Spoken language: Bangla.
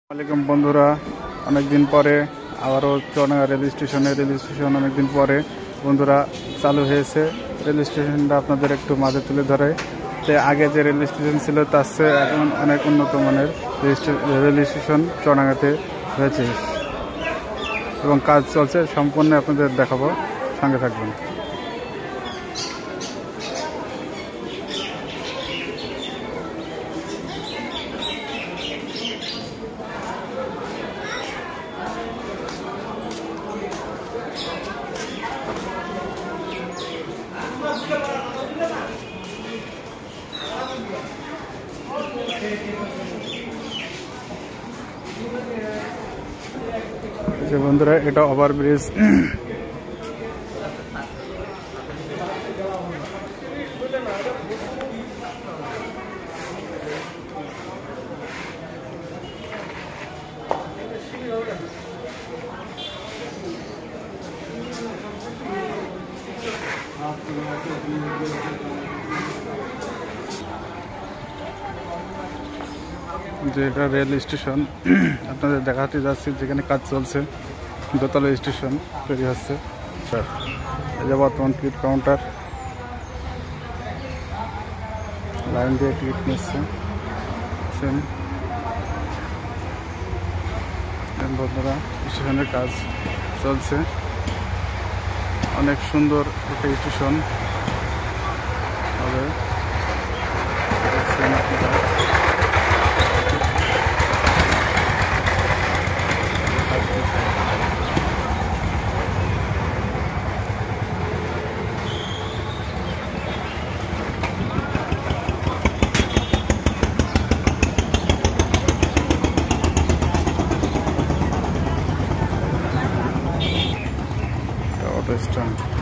আসসালামাইকুম বন্ধুরা, অনেকদিন পরে আবারও চুয়াডাঙ্গা রেল স্টেশন অনেকদিন পরে বন্ধুরা চালু হয়েছে। রেল স্টেশনটা আপনাদের একটু মাঝে তুলে ধরে। তো আগে যে রেল স্টেশন ছিল তার চেয়ে এখন অনেক উন্নত মানের রেল স্টেশন চুয়াডাঙ্গাতে হয়েছে এবং কাজ চলছে, সম্পূর্ণ আপনাদের দেখাবো, সঙ্গে থাকবেন। যে বন্ধুরা, এটা ওভারব্রিজ। যে এটা রেল স্টেশন আপনাদের দেখাতে যাচ্ছি, যেখানে কাজ চলছে। দোতলা স্টেশন তৈরি হচ্ছে। এই যে বর্তমান টিকিট কাউন্টার, লাইন দিয়ে টিকিট নিচ্ছে বন্ধুরা। স্টেশনের কাজ চলছে, অনেক সুন্দর একটা স্টেশন হবে। Auto stand.